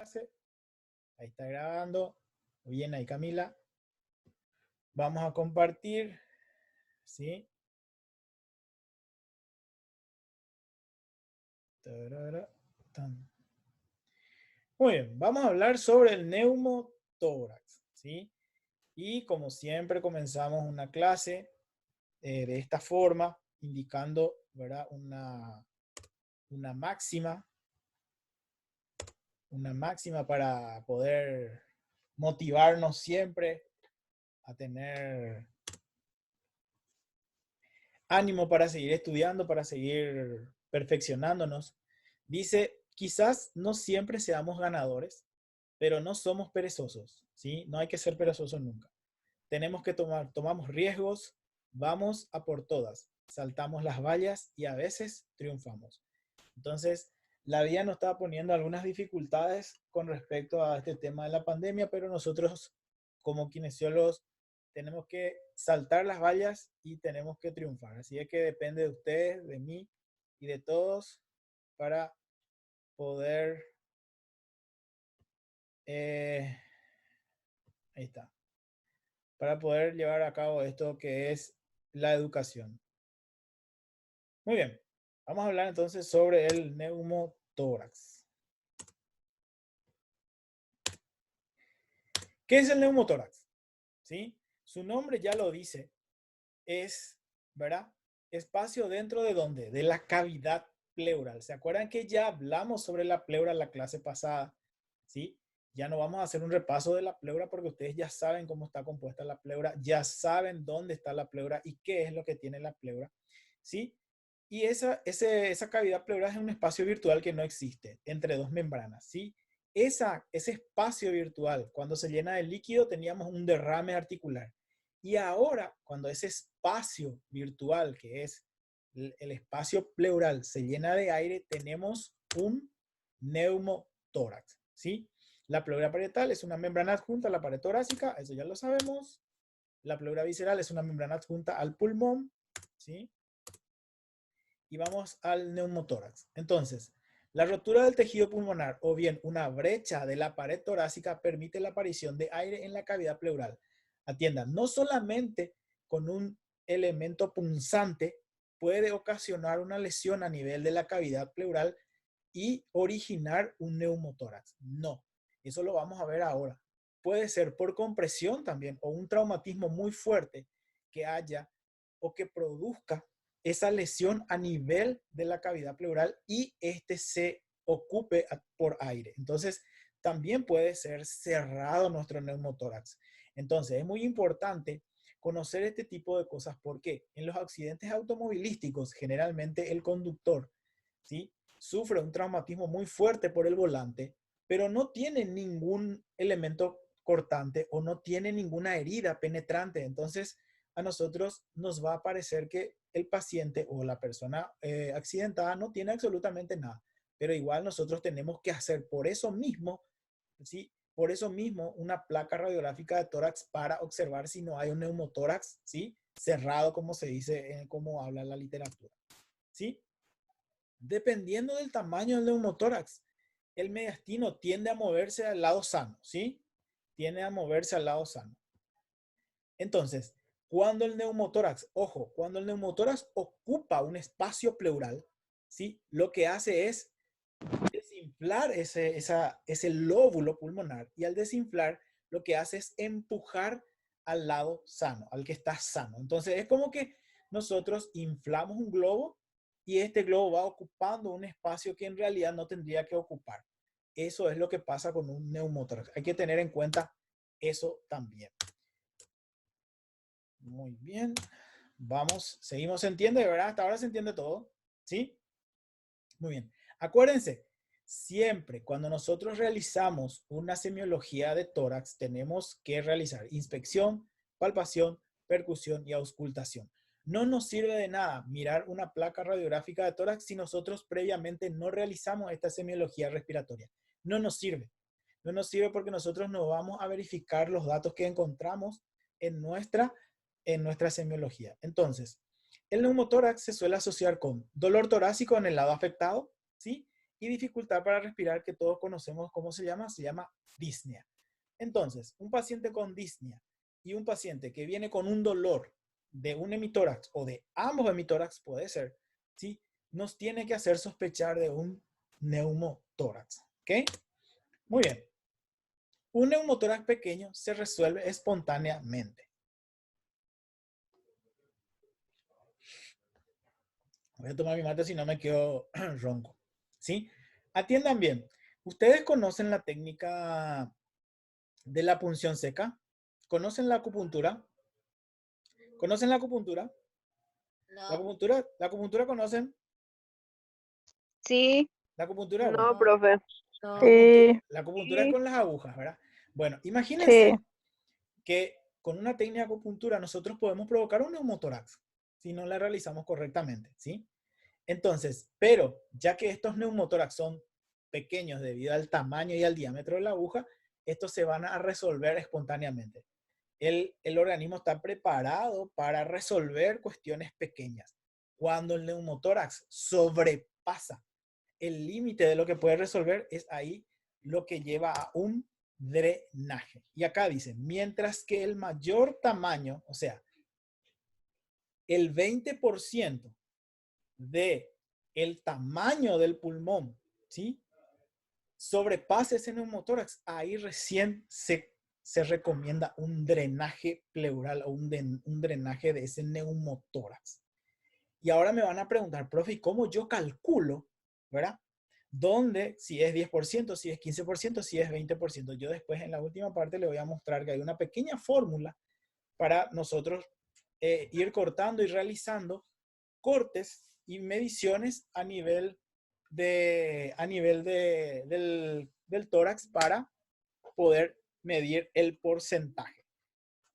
clase. Ahí está grabando. Muy bien, ahí Camila. Vamos a compartir. ¿Sí? Muy bien, vamos a hablar sobre el neumotórax. ¿Sí? Y como siempre comenzamos una clase de esta forma, indicando, ¿verdad? Una máxima para poder motivarnos siempre a tener ánimo para seguir estudiando, para seguir perfeccionándonos. Dice, quizás no siempre seamos ganadores, pero no somos perezosos, ¿sí? No hay que ser perezosos nunca. Tenemos que tomamos riesgos, vamos a por todas, saltamos las vallas y a veces triunfamos. Entonces, la vida nos está poniendo algunas dificultades con respecto a este tema de la pandemia, pero nosotros como kinesiólogos tenemos que saltar las vallas y tenemos que triunfar. Así es que depende de ustedes, de mí y de todos para poder... ahí está. Para poder llevar a cabo esto que es la educación. Muy bien. Vamos a hablar entonces sobre el neumotórax. ¿Qué es el neumotórax? ¿Sí? Su nombre ya lo dice. Es, ¿verdad? Espacio dentro de ¿dónde? De la cavidad pleural. ¿Se acuerdan que ya hablamos sobre la pleura en la clase pasada? ¿Sí? Ya no vamos a hacer un repaso de la pleura porque ustedes ya saben cómo está compuesta la pleura, ya saben dónde está la pleura y qué es lo que tiene la pleura. ¿Sí? Y esa cavidad pleural es un espacio virtual que no existe entre dos membranas. ¿Sí? Ese espacio virtual, cuando se llena de líquido, teníamos un derrame articular. Y ahora, cuando ese espacio virtual, que es el espacio pleural, se llena de aire, tenemos un neumotórax. ¿Sí? La pleura parietal es una membrana adjunta a la pared torácica, eso ya lo sabemos. La pleura visceral es una membrana adjunta al pulmón. ¿Sí? Y vamos al neumotórax. Entonces, la rotura del tejido pulmonar o bien una brecha de la pared torácica permite la aparición de aire en la cavidad pleural. Atiendan, no solamente con un elemento punzante puede ocasionar una lesión a nivel de la cavidad pleural y originar un neumotórax. No, eso lo vamos a ver ahora. Puede ser por compresión también o un traumatismo muy fuerte que haya o que produzca esa lesión a nivel de la cavidad pleural y este se ocupe por aire. Entonces, también puede ser cerrado nuestro neumotórax. Entonces, es muy importante conocer este tipo de cosas porque en los accidentes automovilísticos, generalmente el conductor, ¿sí?, sufre un traumatismo muy fuerte por el volante, pero no tiene ningún elemento cortante o no tiene ninguna herida penetrante. Entonces, a nosotros nos va a parecer que el paciente o la persona accidentada no tiene absolutamente nada, pero igual nosotros tenemos que hacer por eso mismo, ¿sí?, por eso mismo una placa radiográfica de tórax para observar si no hay un neumotórax, ¿sí?, cerrado, como se dice, como habla la literatura, ¿sí? Dependiendo del tamaño del neumotórax, el mediastino tiende a moverse al lado sano, ¿sí? Tiende a moverse al lado sano. Entonces, cuando el neumotórax, ojo, cuando el neumotórax ocupa un espacio pleural, ¿sí?, lo que hace es desinflar ese lóbulo pulmonar, y al desinflar lo que hace es empujar al lado sano, al que está sano. Entonces es como que nosotros inflamos un globo y este globo va ocupando un espacio que en realidad no tendría que ocupar. Eso es lo que pasa con un neumotórax. Hay que tener en cuenta eso también. Muy bien. Vamos, seguimos. ¿Se entiende, verdad? Hasta ahora se entiende todo. ¿Sí? Muy bien. Acuérdense, siempre cuando nosotros realizamos una semiología de tórax, tenemos que realizar inspección, palpación, percusión y auscultación. No nos sirve de nada mirar una placa radiográfica de tórax si nosotros previamente no realizamos esta semiología respiratoria. No nos sirve. No nos sirve porque nosotros no vamos a verificar los datos que encontramos en nuestra semiología. Entonces, el neumotórax se suele asociar con dolor torácico en el lado afectado, ¿sí?, y dificultad para respirar, que todos conocemos cómo se llama disnea. Entonces, un paciente con disnea y un paciente que viene con un dolor de un hemitórax o de ambos hemitórax, puede ser, ¿sí? Nos tiene que hacer sospechar de un neumotórax, ¿ok? Muy bien. Un neumotórax pequeño se resuelve espontáneamente. Voy a tomar mi mate si no me quedo ronco, ¿sí? Atiendan bien. ¿Ustedes conocen la técnica de la punción seca? ¿Conocen la acupuntura? ¿Conocen la acupuntura? No, La acupuntura conocen? Sí, La acupuntura, bueno. no, profe. no. Sí, La acupuntura es con las agujas, ¿verdad? Bueno, sí. imagínense que con una técnica de acupuntura nosotros podemos provocar un neumotórax si no la realizamos correctamente, ¿sí? Entonces, pero ya que estos neumotórax son pequeños debido al tamaño y al diámetro de la aguja, estos se van a resolver espontáneamente. El organismo está preparado para resolver cuestiones pequeñas. Cuando el neumotórax sobrepasa el límite de lo que puede resolver, es ahí lo que lleva a un drenaje. Y acá dice, mientras que el mayor tamaño, o sea, el 20% de el tamaño del pulmón, ¿sí? Sobrepase ese neumotórax, ahí recién se recomienda un drenaje pleural o un drenaje de ese neumotórax. Y ahora me van a preguntar, profe, ¿y cómo yo calculo, verdad? ¿Dónde? Si es 10%, si es 15%, si es 20%. Yo después en la última parte le voy a mostrar que hay una pequeña fórmula para nosotros ir cortando y realizando cortes y mediciones del tórax para poder medir el porcentaje.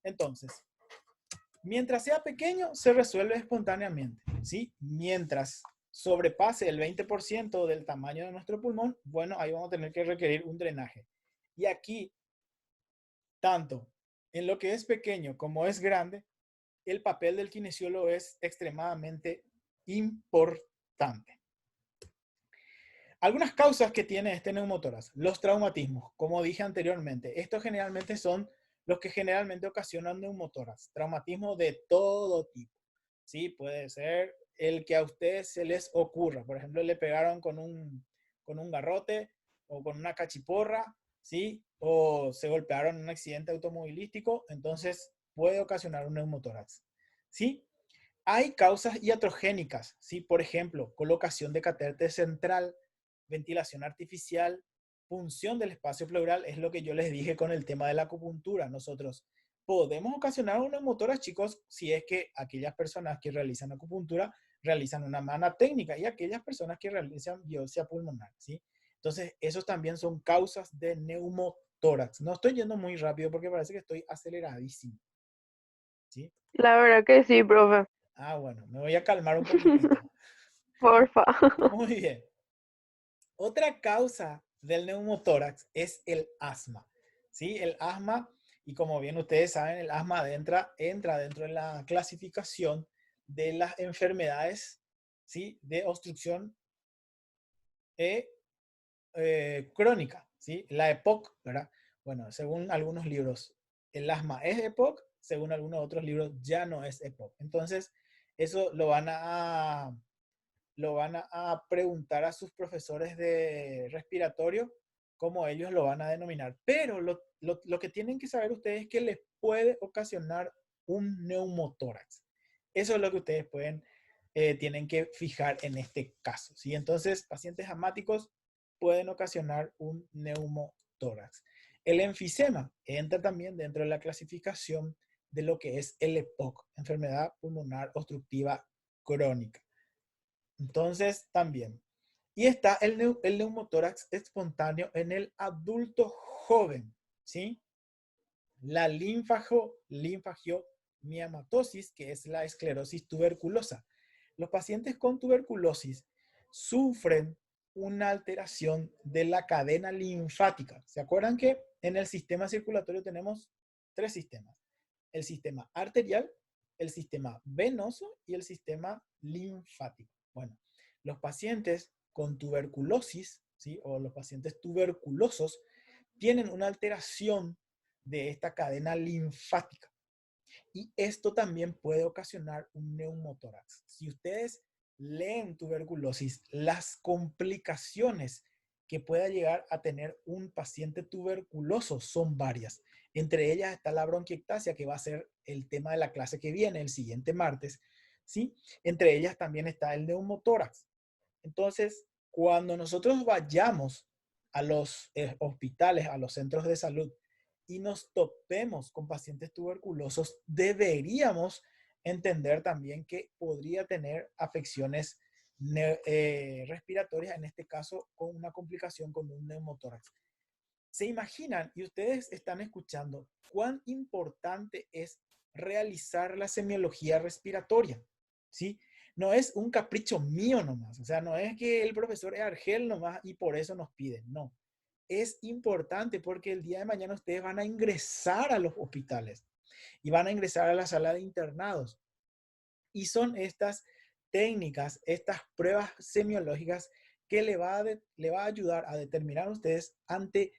Entonces, mientras sea pequeño, se resuelve espontáneamente, ¿sí? Mientras sobrepase el 20% del tamaño de nuestro pulmón, bueno, ahí vamos a tener que requerir un drenaje. Y aquí, tanto en lo que es pequeño como es grande, el papel del kinesiólogo es extremadamente importante. Algunas causas que tiene este neumotórax, los traumatismos, como dije anteriormente, estos generalmente son los que generalmente ocasionan neumotórax, traumatismo de todo tipo, ¿sí? Puede ser el que a ustedes se les ocurra, por ejemplo, le pegaron con un garrote o con una cachiporra, ¿sí? O se golpearon en un accidente automovilístico, entonces puede ocasionar un neumotórax, ¿sí? Hay causas iatrogénicas, ¿sí? Por ejemplo, colocación de catéter central, ventilación artificial, punción del espacio pleural, es lo que yo les dije con el tema de la acupuntura. Nosotros podemos ocasionar una neumotórax, chicos, si es que aquellas personas que realizan acupuntura realizan una mala técnica y aquellas personas que realizan biopsia pulmonar, ¿sí? Entonces, esos también son causas de neumotórax. No estoy yendo muy rápido porque parece que estoy aceleradísimo, ¿sí? La verdad que sí, profe. Ah, bueno, me voy a calmar un poquitito. Porfa. Muy bien. Otra causa del neumotórax es el asma. ¿Sí? El asma, y como bien ustedes saben, el asma entra dentro de la clasificación de las enfermedades, ¿sí? De obstrucción eh, crónica, ¿sí? La EPOC, ¿verdad? Bueno, según algunos libros, el asma es EPOC, según algunos otros libros ya no es EPOC. Entonces, eso lo van a preguntar a sus profesores de respiratorio cómo ellos lo van a denominar. Pero lo que tienen que saber ustedes es que les puede ocasionar un neumotórax. Eso es lo que ustedes tienen que fijar en este caso. ¿Sí? Entonces, pacientes asmáticos pueden ocasionar un neumotórax. El enfisema entra también dentro de la clasificación de lo que es el EPOC, enfermedad pulmonar obstructiva crónica. Entonces, también. Y está el neumotórax espontáneo en el adulto joven, ¿sí? La linfangiomiomatosis, que es la esclerosis tuberculosa. Los pacientes con tuberculosis sufren una alteración de la cadena linfática. ¿Se acuerdan que en el sistema circulatorio tenemos tres sistemas? El sistema arterial, el sistema venoso y el sistema linfático. Bueno, los pacientes con tuberculosis, ¿sí? O los pacientes tuberculosos tienen una alteración de esta cadena linfática. Y esto también puede ocasionar un neumotórax. Si ustedes leen tuberculosis, las complicaciones que pueda llegar a tener un paciente tuberculoso son varias. Entre ellas está la bronquiectasia, que va a ser el tema de la clase que viene, el siguiente martes, ¿sí? Entre ellas también está el neumotórax. Entonces, cuando nosotros vayamos a los hospitales, a los centros de salud, y nos topemos con pacientes tuberculosos, deberíamos entender también que podría tener afecciones respiratorias, en este caso con una complicación con un neumotórax. ¿Se imaginan? Y ustedes están escuchando cuán importante es realizar la semiología respiratoria, ¿sí? No es un capricho mío nomás, o sea, no es que el profesor es Argel nomás y por eso nos piden, no. Es importante porque el día de mañana ustedes van a ingresar a los hospitales y van a ingresar a la sala de internados. Y son estas técnicas, estas pruebas semiológicas que le va a ayudar a determinar a ustedes ante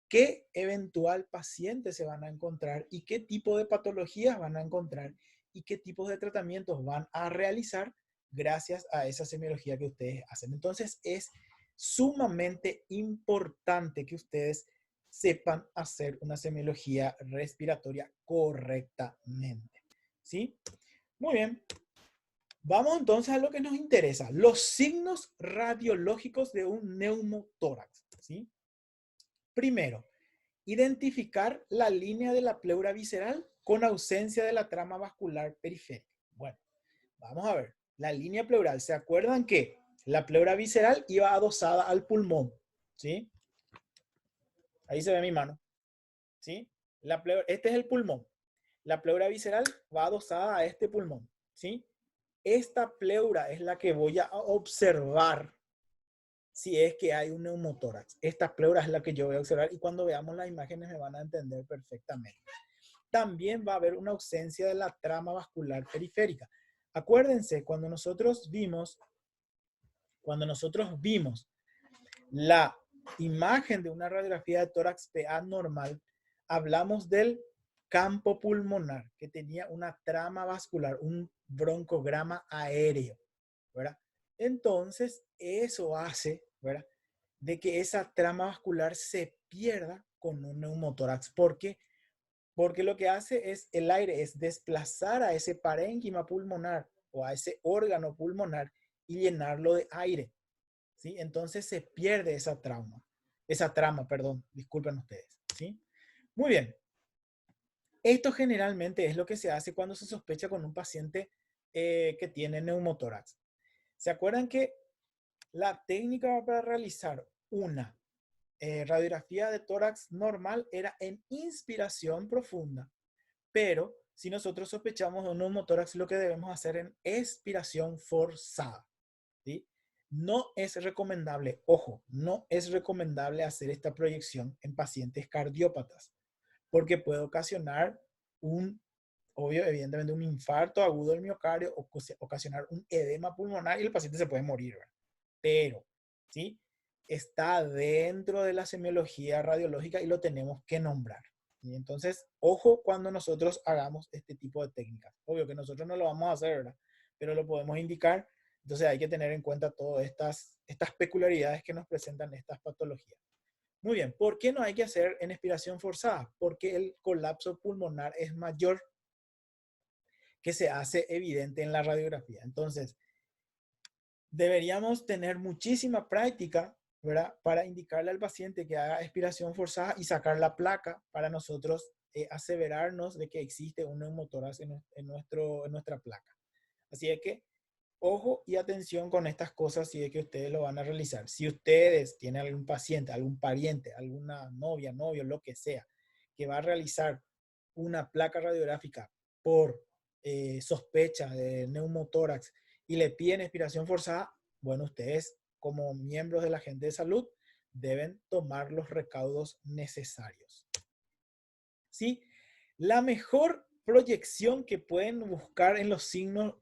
qué eventual paciente se van a encontrar y qué tipo de patologías van a encontrar y qué tipos de tratamientos van a realizar gracias a esa semiología que ustedes hacen. Entonces es sumamente importante que ustedes sepan hacer una semiología respiratoria correctamente. ¿Sí? Muy bien. Vamos entonces a lo que nos interesa, los signos radiológicos de un neumotórax, ¿sí? Primero, identificar la línea de la pleura visceral con ausencia de la trama vascular periférica. Bueno, vamos a ver, la línea pleural, ¿se acuerdan que la pleura visceral iba adosada al pulmón? ¿Sí? Ahí se ve mi mano, ¿sí? Este es el pulmón. La pleura visceral va adosada a este pulmón, ¿sí? Esta pleura es la que voy a observar si es que hay un neumotórax. Esta pleura es la que yo voy a observar y cuando veamos las imágenes me van a entender perfectamente. También va a haber una ausencia de la trama vascular periférica. Acuérdense, cuando nosotros vimos la imagen de una radiografía de tórax PA normal, hablamos del campo pulmonar que tenía una trama vascular, un broncograma aéreo, ¿verdad? Entonces, eso hace, ¿verdad?, de que esa trama vascular se pierda con un neumotórax. ¿Por qué? Porque lo que hace es el aire, es desplazar a ese parénquima pulmonar o a ese órgano pulmonar y llenarlo de aire, ¿sí? Entonces se pierde esa trama, perdón, disculpen ustedes, ¿sí? Muy bien. Esto generalmente es lo que se hace cuando se sospecha con un paciente que tiene neumotórax. ¿Se acuerdan que la técnica para realizar una radiografía de tórax normal era en inspiración profunda? Pero si nosotros sospechamos de un neumotórax, lo que debemos hacer es expiración forzada, ¿sí? No es recomendable, ojo, no es recomendable hacer esta proyección en pacientes cardiópatas, porque puede ocasionar evidentemente un infarto agudo del miocardio, o ocasionar un edema pulmonar y el paciente se puede morir, ¿verdad? Pero, ¿sí? Está dentro de la semiología radiológica y lo tenemos que nombrar. Y entonces, ojo cuando nosotros hagamos este tipo de técnicas. Obvio que nosotros no lo vamos a hacer, ¿verdad? Pero lo podemos indicar. Entonces hay que tener en cuenta todas estas peculiaridades que nos presentan estas patologías. Muy bien, ¿por qué no hay que hacer en expiración forzada? Porque el colapso pulmonar es mayor, que se hace evidente en la radiografía. Entonces, deberíamos tener muchísima práctica, ¿verdad?, para indicarle al paciente que haga expiración forzada y sacar la placa para nosotros aseverarnos de que existe un neumotórax en nuestra placa. Así es que, ojo y atención con estas cosas si es que ustedes lo van a realizar. Si ustedes tienen algún paciente, algún pariente, alguna novia, novio, lo que sea, que va a realizar una placa radiográfica por sospecha de neumotórax y le piden expiración forzada, bueno, ustedes como miembros de la gente de salud deben tomar los recaudos necesarios. ¿Sí? La mejor proyección que pueden buscar en los signos,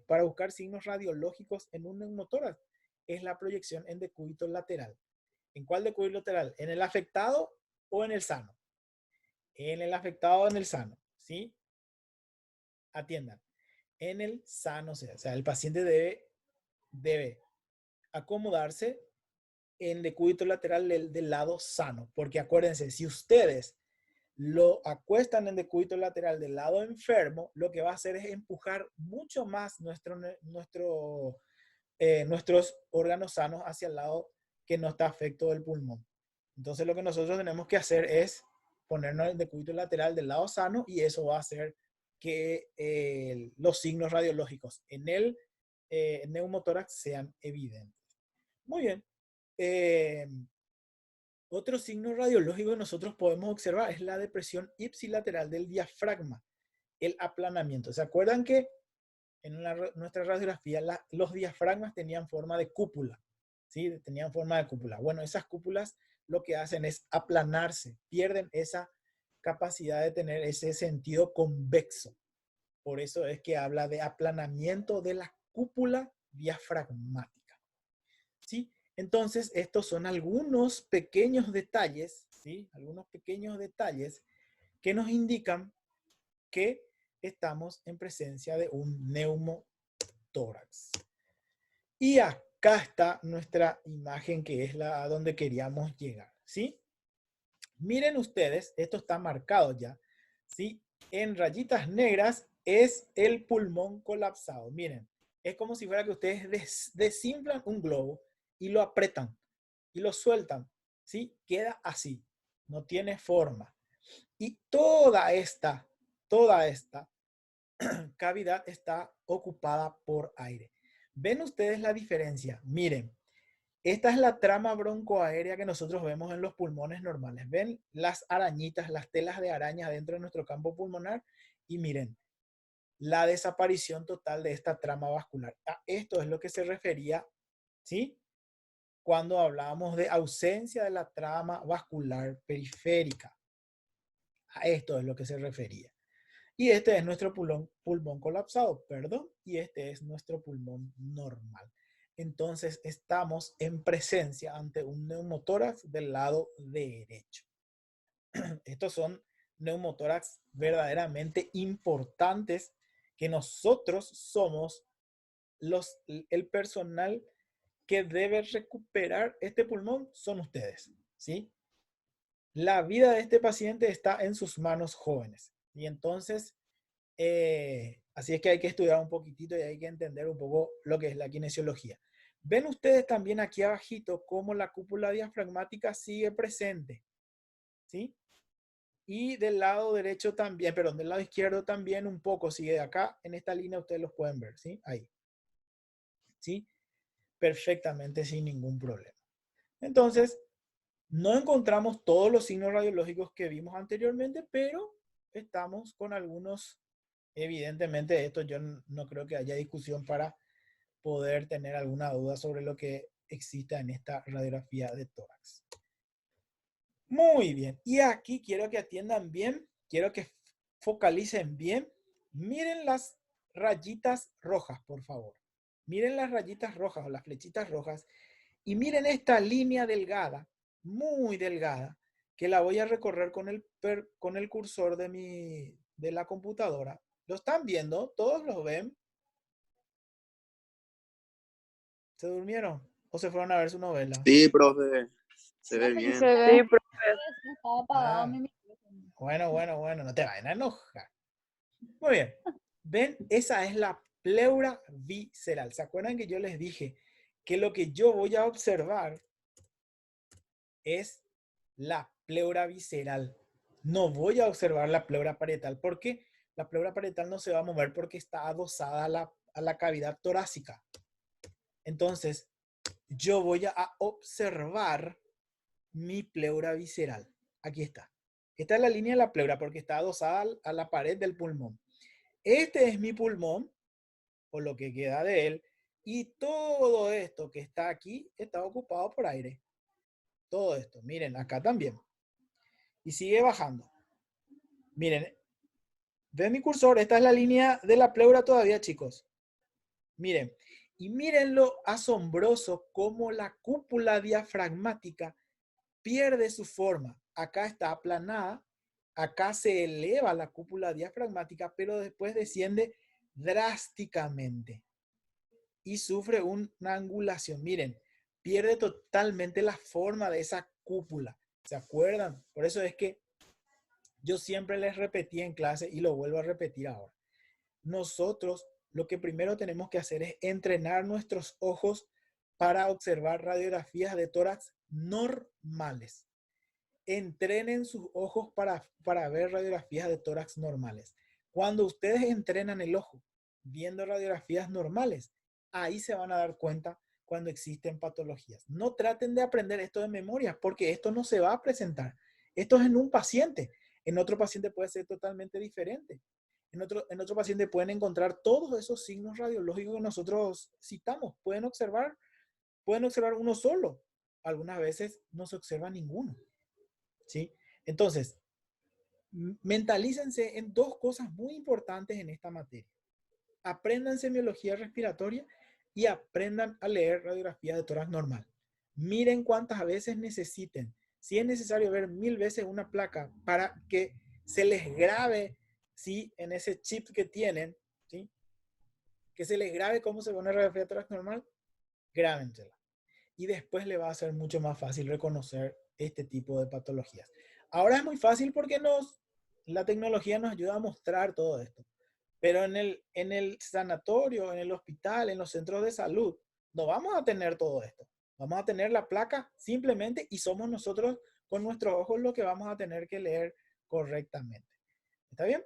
para buscar signos radiológicos en un neumotórax, es la proyección en decúbito lateral. ¿En cuál decúbito lateral? ¿En el afectado o en el sano? En el afectado o en el sano, ¿sí? Atiendan. En el sano, o sea, el paciente debe acomodarse en decúbito lateral del lado sano, porque acuérdense, si ustedes lo acuestan en decúbito lateral del lado enfermo, lo que va a hacer es empujar mucho más nuestros órganos sanos hacia el lado que no está afecto del pulmón. Entonces lo que nosotros tenemos que hacer es ponernos en decúbito lateral del lado sano y eso va a hacer que los signos radiológicos en el neumotórax sean evidentes. Muy bien. Otro signo radiológico que nosotros podemos observar es la depresión ipsilateral del diafragma, el aplanamiento. ¿Se acuerdan que en nuestra radiografía los diafragmas tenían forma de cúpula? ¿Sí? Tenían forma de cúpula. Bueno, esas cúpulas lo que hacen es aplanarse, pierden esa capacidad de tener ese sentido convexo. Por eso es que habla de aplanamiento de la cúpula diafragmática. ¿Sí? Entonces, estos son algunos pequeños detalles, ¿sí? Algunos pequeños detalles que nos indican que estamos en presencia de un neumotórax. Y acá está nuestra imagen que es la a donde queríamos llegar, ¿sí? Miren ustedes, esto está marcado ya, ¿sí? En rayitas negras es el pulmón colapsado. Miren, es como si fuera que ustedes desinflan un globo y lo apretan y lo sueltan, ¿sí? Queda así, no tiene forma. Y toda esta cavidad está ocupada por aire. ¿Ven ustedes la diferencia? Miren, esta es la trama broncoaérea que nosotros vemos en los pulmones normales. ¿Ven las arañitas, las telas de araña dentro de nuestro campo pulmonar? Y miren, la desaparición total de esta trama vascular. A esto es lo que se refería, ¿sí? Cuando hablábamos de ausencia de la trama vascular periférica. A esto es lo que se refería. Y este es nuestro pulmón colapsado, perdón, y este es nuestro pulmón normal. Entonces estamos en presencia ante un neumotórax del lado derecho. Estos son neumotórax verdaderamente importantes que nosotros somos el personal que debe recuperar este pulmón, son ustedes, ¿sí? La vida de este paciente está en sus manos jóvenes. Y entonces, así es que hay que estudiar un poquitito y hay que entender un poco lo que es la kinesiología. Ven ustedes también aquí abajito cómo la cúpula diafragmática sigue presente, ¿sí? Y del lado derecho también, perdón, del lado izquierdo también un poco sigue de acá. En esta línea ustedes los pueden ver, ¿sí? Ahí, ¿sí? Perfectamente sin ningún problema. Entonces, no encontramos todos los signos radiológicos que vimos anteriormente, pero estamos con algunos, evidentemente, de esto yo no creo que haya discusión para poder tener alguna duda sobre lo que exista en esta radiografía de tórax. Muy bien, y aquí quiero que atiendan bien, quiero que focalicen bien. Miren las rayitas rojas, por favor. Miren las rayitas rojas o las flechitas rojas y miren esta línea delgada, muy delgada, que la voy a recorrer con el cursor de la computadora. ¿Lo están viendo? ¿Todos lo ven? ¿Se durmieron? ¿O se fueron a ver su novela? Sí, profe, se ve Sí, bien. se ve. Sí, profe. Estaba apagado Ah, mi micrófono. bueno, no te vayan a enojar. Muy bien. ¿Ven? Esa es la pleura visceral. ¿Se acuerdan que yo les dije que lo que yo voy a observar es la pleura visceral? No voy a observar la pleura parietal porque la pleura parietal no se va a mover porque está adosada a la cavidad torácica. Entonces, yo voy a observar mi pleura visceral. Aquí está. Esta es la línea de la pleura porque está adosada a la pared del pulmón. Este es mi pulmón, o lo que queda de él, y todo esto que está aquí está ocupado por aire. Todo esto. Miren, acá también. Y sigue bajando. Miren, ¿ven mi cursor? Esta es la línea de la pleura todavía, chicos. Miren, Y miren lo asombroso cómo la cúpula diafragmática pierde su forma. Acá está aplanada, acá se eleva la cúpula diafragmática, pero después desciende drásticamente y sufre una angulación. Miren, pierde totalmente la forma de esa cúpula. ¿Se acuerdan? Por eso es que yo siempre les repetí en clase y lo vuelvo a repetir ahora. Nosotros lo que primero tenemos que hacer es entrenar nuestros ojos para observar radiografías de tórax normales. Entrenen sus ojos para ver radiografías de tórax normales. Cuando ustedes entrenan el ojo viendo radiografías normales, ahí se van a dar cuenta cuando existen patologías. No traten de aprender esto de memoria porque esto no se va a presentar. Esto es en un paciente. En otro paciente puede ser totalmente diferente. En otro paciente pueden encontrar todos esos signos radiológicos que nosotros citamos. Pueden observar uno solo. Algunas veces no se observa ninguno. ¿Sí? Entonces, mentalícense en dos cosas muy importantes en esta materia. Aprendan semiología respiratoria y aprendan a leer radiografía de tórax normal. Miren cuántas veces necesiten. Si es necesario ver 1000 veces una placa para que se les grabe, ¿sí? En ese chip que tienen, ¿sí? Que se les grabe cómo se pone radiografía de tórax normal, grábensela. Y después le va a ser mucho más fácil reconocer este tipo de patologías. Ahora es muy fácil porque la tecnología nos ayuda a mostrar todo esto. Pero en el sanatorio, en el hospital, en los centros de salud, no vamos a tener todo esto. Vamos a tener la placa simplemente y somos nosotros con nuestros ojos los que vamos a tener que leer correctamente. ¿Está bien?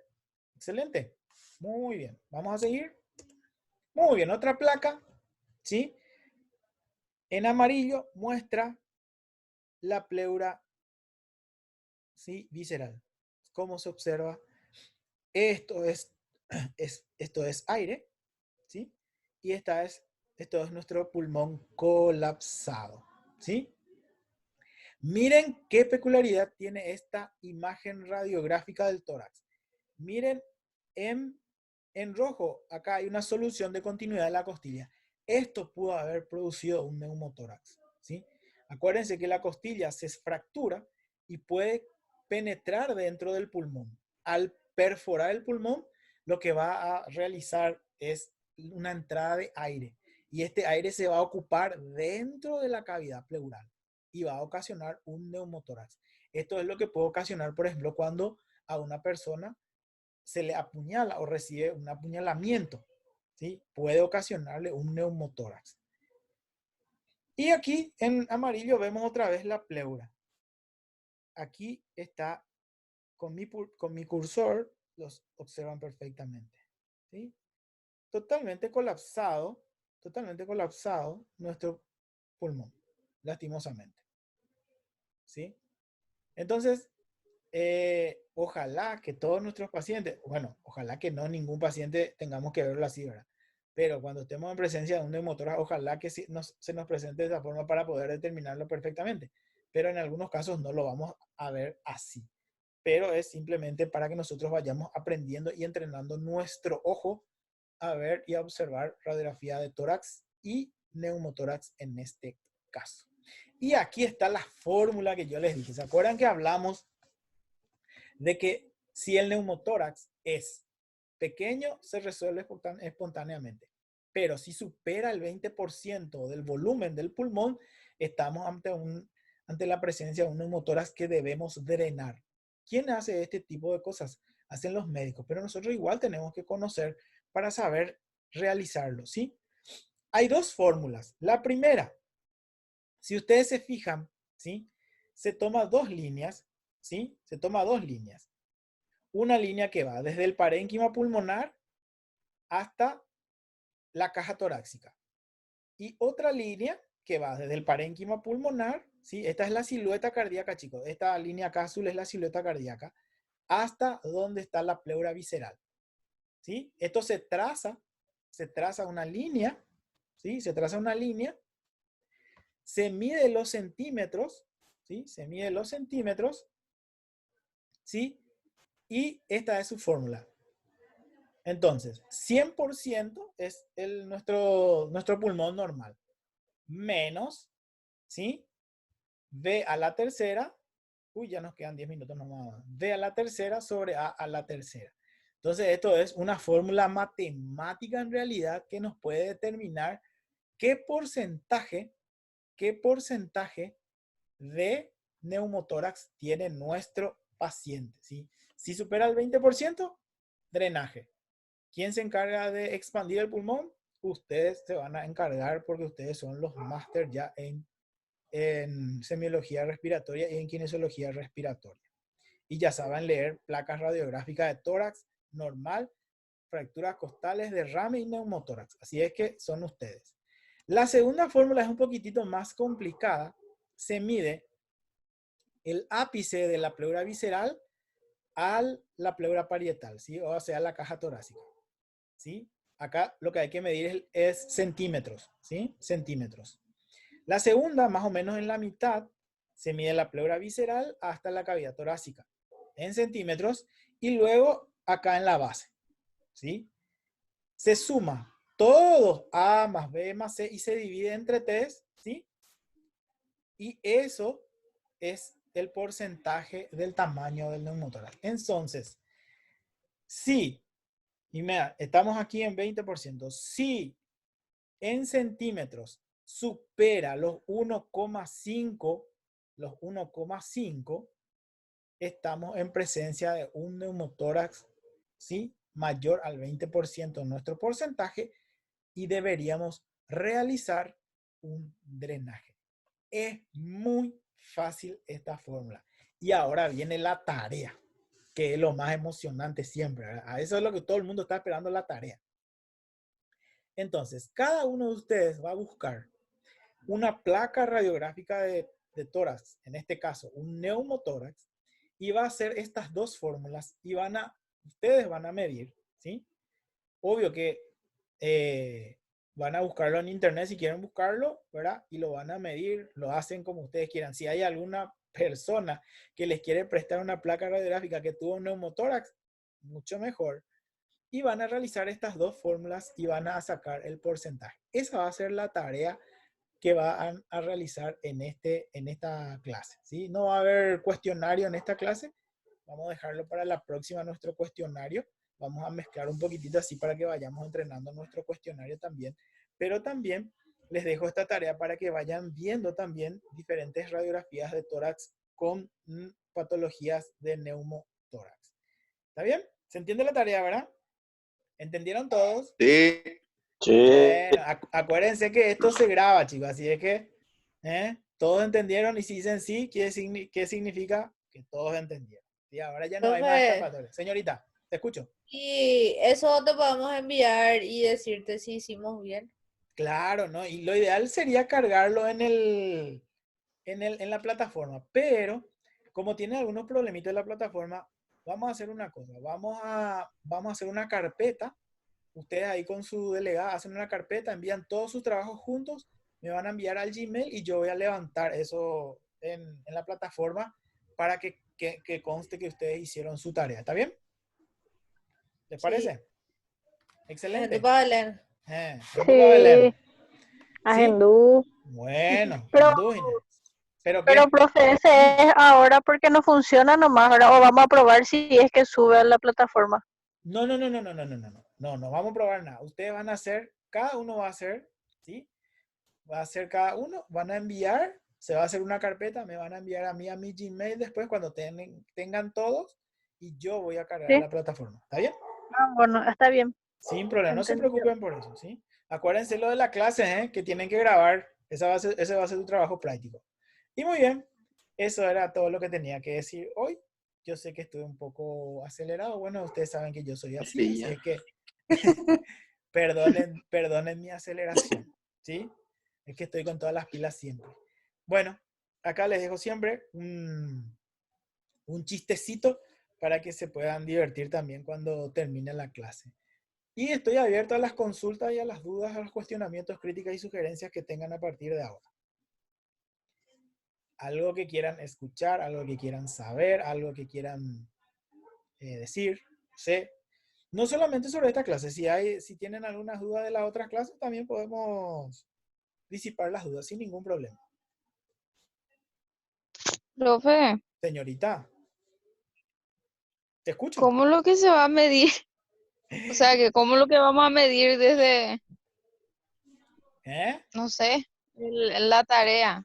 Excelente. Muy bien. Vamos a seguir. Muy bien. Otra placa, ¿sí? En amarillo muestra la pleura, ¿sí? Visceral. ¿Cómo se observa? Esto es aire, ¿sí? Y esto es nuestro pulmón colapsado, ¿sí? Miren qué peculiaridad tiene esta imagen radiográfica del tórax. Miren en rojo, acá hay una solución de continuidad de la costilla. Esto pudo haber producido un neumotórax, ¿sí? Acuérdense que la costilla se fractura y puede penetrar dentro del pulmón. Al perforar el pulmón, lo que va a realizar es una entrada de aire y este aire se va a ocupar dentro de la cavidad pleural y va a ocasionar un neumotórax. Esto es lo que puede ocasionar, por ejemplo, cuando a una persona se le apuñala o recibe un apuñalamiento, ¿sí? Puede ocasionarle un neumotórax. Y aquí en amarillo vemos otra vez la pleura. Aquí está con mi cursor, los observan perfectamente, ¿sí? Totalmente colapsado nuestro pulmón, lastimosamente, ¿sí? Entonces, ojalá que todos nuestros pacientes, bueno, ojalá que no ningún paciente tengamos que verlo así, ¿verdad? Pero cuando estemos en presencia de un neumotórax, ojalá que se nos presente de esa forma para poder determinarlo perfectamente. Pero en algunos casos no lo vamos a ver así. Pero es simplemente para que nosotros vayamos aprendiendo y entrenando nuestro ojo a ver y a observar radiografía de tórax y neumotórax en este caso. Y aquí está la fórmula que yo les dije. ¿Se acuerdan que hablamos de que si el neumotórax es pequeño, se resuelve espontáneamente? Pero si supera el 20% del volumen del pulmón, estamos ante la presencia de un neumotórax que debemos drenar. ¿Quién hace este tipo de cosas? Hacen los médicos, pero nosotros igual tenemos que conocer para saber realizarlo, ¿sí? Hay dos fórmulas. La primera, si ustedes se fijan, ¿sí? Se toma dos líneas, ¿sí? Se toma dos líneas. Una línea que va desde el parénquima pulmonar hasta la caja torácica. Y otra línea que va desde el parénquima pulmonar, ¿sí? Esta es la silueta cardíaca, chicos. Esta línea acá azul es la silueta cardíaca, hasta donde está la pleura visceral, ¿sí? Esto se traza una línea, ¿sí? Se traza una línea, se mide los centímetros, ¿sí? Se mide los centímetros, ¿sí? Y esta es su fórmula. Entonces, 100% es nuestro pulmón normal. Menos, ¿sí? V a la tercera. Uy, ya nos quedan 10 minutos nomás. V a la tercera sobre A a la tercera. Entonces, esto es una fórmula matemática en realidad que nos puede determinar qué porcentaje de neumotórax tiene nuestro paciente, ¿sí? Si supera el 20%, drenaje. ¿Quién se encarga de expandir el pulmón? Ustedes se van a encargar porque ustedes son los máster ya en semiología respiratoria y en kinesiología respiratoria. Y ya saben leer placas radiográficas de tórax normal, fracturas costales, derrame y neumotórax. Así es que son ustedes. La segunda fórmula es un poquitito más complicada. Se mide el ápice de la pleura visceral a la pleura parietal, ¿sí? O sea, la caja torácica, ¿sí? Acá lo que hay que medir es centímetros, ¿sí? Centímetros. La segunda, más o menos en la mitad, se mide la pleura visceral hasta la cavidad torácica en centímetros y luego acá en la base, ¿sí? Se suma todo A más B más C y se divide entre T, ¿sí? Y eso es el porcentaje del tamaño del neumotórax. Entonces, si, y mira, estamos aquí en 20%, si en centímetros supera los 1,5, estamos en presencia de un neumotórax, ¿sí? Mayor al 20% de nuestro porcentaje y deberíamos realizar un drenaje. Es muy fácil esta fórmula. Y ahora viene la tarea, que es lo más emocionante siempre, ¿verdad? A eso es lo que todo el mundo está esperando, la tarea. Entonces, cada uno de ustedes va a buscar una placa radiográfica de tórax, en este caso un neumotórax, y va a hacer estas dos fórmulas y ustedes van a medir, ¿sí? Obvio que van a buscarlo en internet si quieren buscarlo, ¿verdad? Y lo van a medir, lo hacen como ustedes quieran. Si hay alguna persona que les quiere prestar una placa radiográfica que tuvo un neumotórax, mucho mejor. Y van a realizar estas dos fórmulas y van a sacar el porcentaje. Esa va a ser la tarea que van a realizar en esta clase, ¿sí? No va a haber cuestionario en esta clase. Vamos a dejarlo para la próxima, nuestro cuestionario. Vamos a mezclar un poquitito así para que vayamos entrenando nuestro cuestionario también. Pero también les dejo esta tarea para que vayan viendo también diferentes radiografías de tórax con patologías de neumotórax. ¿Está bien? ¿Se entiende la tarea, verdad? ¿Entendieron todos? Sí. Bueno, acuérdense que esto se graba, chicos, así es que todos entendieron y si dicen sí, ¿qué significa? Que todos entendieron. Y ahora ya no hay más Profe, escapatoria. Señorita, te escucho. y eso te podemos enviar y decirte si hicimos bien. Claro, ¿no? Y lo ideal sería cargarlo en la plataforma, pero como tiene algunos problemitas la plataforma, vamos a hacer una cosa. Vamos a hacer una carpeta. Ustedes ahí con su delegada hacen una carpeta, envían todos sus trabajos juntos, me van a enviar al Gmail y yo voy a levantar eso en la plataforma para que conste que ustedes hicieron su tarea. ¿Está bien? ¿Les Sí. parece? Gente Excelente. para Belén. Tiempo para Belén. Sí, ¿Sí? Agendú. Bueno, Pero, andújine. ¿Pero pero, qué? profe, ese es ahora porque no funciona nomás, ¿verdad? O vamos a probar si es que sube a la plataforma. No, no, no, no, no, no, no, no, no. No, no vamos a probar nada. Ustedes van a hacer, cada uno va a hacer, ¿sí? Va a hacer cada uno, van a enviar, se va a hacer una carpeta, me van a enviar a mí a mi Gmail después cuando tengan todos y yo voy a cargar ¿Sí? la plataforma. ¿Está bien? Ah, bueno, está bien. Sin problema, no se Entendido. preocupen por eso, ¿sí? Acuérdense lo de la clase, ¿eh? Que tienen que grabar, ese va a ser tu trabajo práctico. Y muy bien, eso era todo lo que tenía que decir hoy. Yo sé que estuve un poco acelerado, bueno, ustedes saben que yo soy así, así es que perdonen mi aceleración, ¿sí? Es que estoy con todas las pilas siempre. Bueno, acá les dejo siempre un chistecito para que se puedan divertir también cuando termine la clase. Y estoy abierto a las consultas y a las dudas, a los cuestionamientos, críticas y sugerencias que tengan a partir de ahora. Algo que quieran escuchar, algo que quieran saber, algo que quieran decir, no sé. No solamente sobre esta clase, si tienen algunas dudas de las otras clases, también podemos disipar las dudas sin ningún problema. Profe, Señorita, te escucho. ¿cómo lo que se va a medir? O sea, que cómo lo que vamos a medir desde, ¿Eh? no sé, la tarea,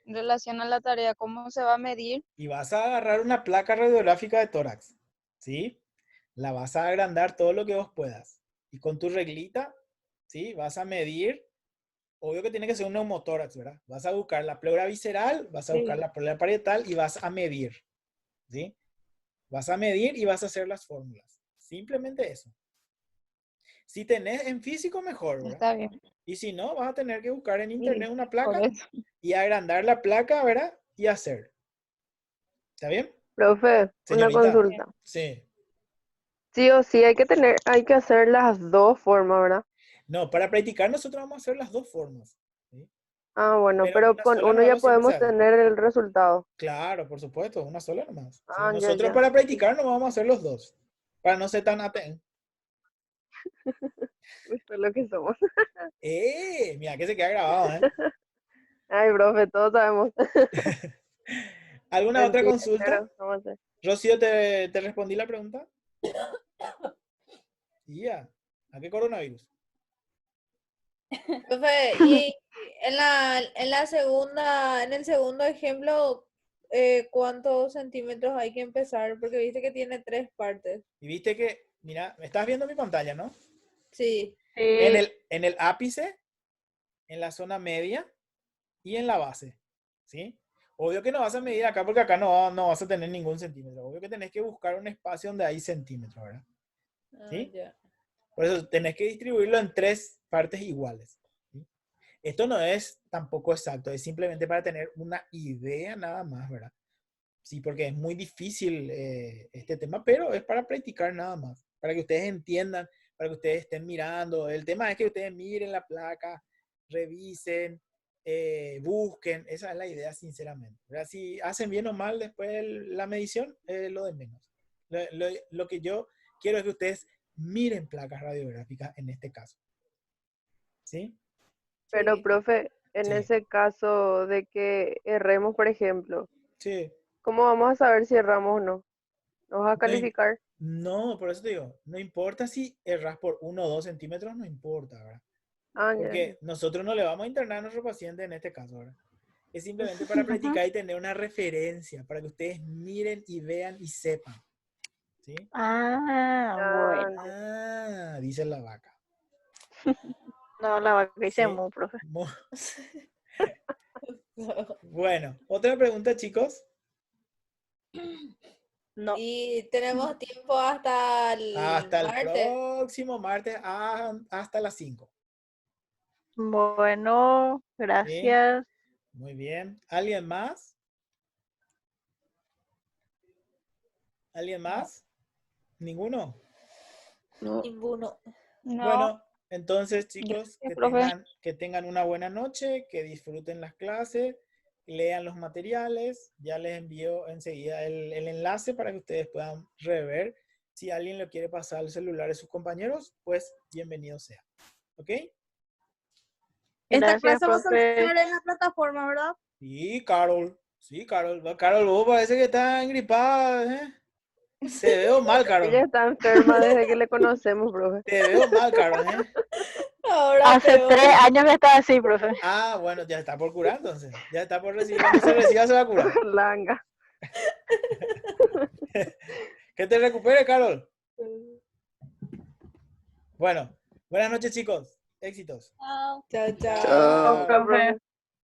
en relación a la tarea, ¿cómo se va a medir? Y vas a agarrar una placa radiográfica de tórax, ¿sí? La vas a agrandar todo lo que vos puedas. Y con tu reglita, ¿sí? Vas a medir, obvio que tiene que ser un neumotórax, ¿verdad? Vas a buscar la pleura visceral, vas a buscar la pleura parietal y vas a medir, ¿sí? Vas a medir y vas a hacer las fórmulas. Simplemente eso. Si tenés en físico, mejor, ¿verdad? Está bien, Y si no, vas a tener que buscar en internet una por placa eso. y agrandar la placa, ¿verdad? Y hacer. ¿Está bien? Profe, una Señorita. consulta. Sí. Sí o sí hay que hacer las dos formas, ¿verdad? No, para practicar nosotros vamos a hacer las dos formas. ¿Sí? Ah, bueno, Pero pero una con sola uno ya nomás siempre se podemos hace. tener el resultado. Claro, por supuesto, una sola nomás. ¿Sí? Ah, ya, Nosotros ya. para practicar no vamos a hacer los dos. Para no ser tan atentos. Esto es lo que somos. Mira que se queda grabado, ¿eh? Ay, profe, todos sabemos. ¿Alguna otra Mentira, consulta? claro, vamos a hacer. Rocío, ¿te respondí la pregunta? Ya. ¿A qué coronavirus? Profe, y en el segundo ejemplo, ¿cuántos centímetros hay que empezar? Porque viste que tiene 3 partes. Y viste que, mira, estás viendo mi pantalla, ¿no? Sí. En Sí, el ápice, en la zona media y en la base, ¿sí? Obvio que no vas a medir acá porque acá no vas a tener ningún centímetro. Obvio que tenés que buscar un espacio donde hay centímetros, ¿verdad? Ah, ¿Sí? ya. Por eso tenés que distribuirlo en 3 partes iguales. ¿Sí? Esto no es tampoco exacto, es simplemente para tener una idea nada más, ¿verdad? Sí, porque es muy difícil este tema, pero es para practicar nada más, para que ustedes entiendan, para que ustedes estén mirando. El tema es que ustedes miren la placa, revisen, busquen. Esa es la idea, sinceramente, ¿verdad? Si hacen bien o mal después la medición, lo de menos. Lo que yo quiero es que ustedes miren placas radiográficas en este caso. ¿Sí? Pero, Sí. profe, en Sí. ese caso de que erremos, por ejemplo, Sí. ¿cómo vamos a saber si erramos o no? ¿Nos vas a No, calificar? no, por eso te digo, no importa si erras por 1 o 2 centímetros, no importa, ¿verdad? Ah, ya, ya. Porque nosotros no le vamos a internar a nuestro paciente en este caso, ¿verdad? Es simplemente para practicar y tener una referencia, para que ustedes miren y vean y sepan. ¿Sí? ah, Ah, bueno. Ah, dice la vaca. No, la vaca dice ¿Sí? mu, profe. Bueno, otra pregunta, chicos. No. Y tenemos tiempo hasta el Hasta el martes. próximo martes, hasta las 5. Bueno, ¿Sí? gracias. Muy bien. ¿Alguien más? ¿Alguien más? ¿Ninguno? Ninguno. No, Bueno, entonces, chicos, gracias, profe. que tengan una buena noche, que disfruten las clases, lean los materiales. Ya les envío enseguida el enlace para que ustedes puedan rever. Si alguien le quiere pasar el celular de sus compañeros, pues bienvenido sea. ¿Ok? Esta Gracias, clase va a profe. estar en la plataforma, ¿verdad? Sí, Carol. Sí, Carol. Carol, vos parece que estás engripada, ¿eh? Te veo mal, Ella Carol. está enferma desde que le conocemos, profe. Te veo mal, Carol, ¿eh? Ahora Hace peor. 3 años que está así, profe. Ah, bueno, ya está por curar entonces. Ya está por recibir. Cuando se reciba se va a curar. Langa. Que te recupere, Carol. Bueno, buenas noches, chicos. Éxitos. Chao. Chao, chao. Chao, Chao, profe. profe.